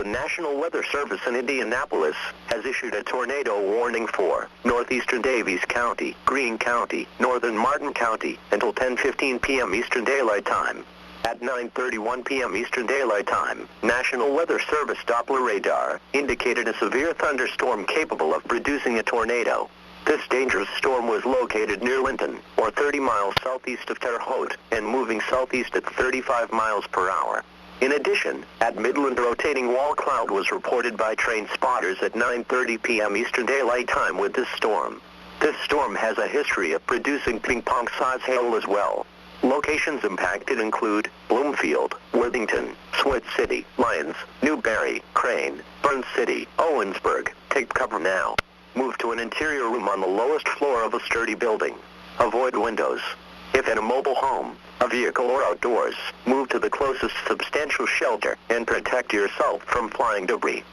The National Weather Service in Indianapolis has issued a tornado warning for northeastern Davies County, Greene County, northern Martin County until 10:15 p.m. Eastern Daylight Time. At 9:31 p.m. Eastern Daylight Time, National Weather Service Doppler radar indicated a severe thunderstorm capable of producing a tornado. This dangerous storm was located near Linton, or 30 miles southeast of Terre Haute, and moving southeast at 35 miles per hour. In addition, at Midland, rotating wall cloud was reported by train spotters at 9:30 p.m. Eastern Daylight Time with this storm. This storm has a history of producing ping-pong-size hail as well. Locations impacted include Bloomfield, Worthington, Swift City, Lyons, Newberry, Crane, Burns City, Owensburg. Take cover now. Move to an interior room on the lowest floor of a sturdy building. Avoid windows. If in a mobile home, a vehicle, or outdoors, move to the closest substantial shelter and protect yourself from flying debris.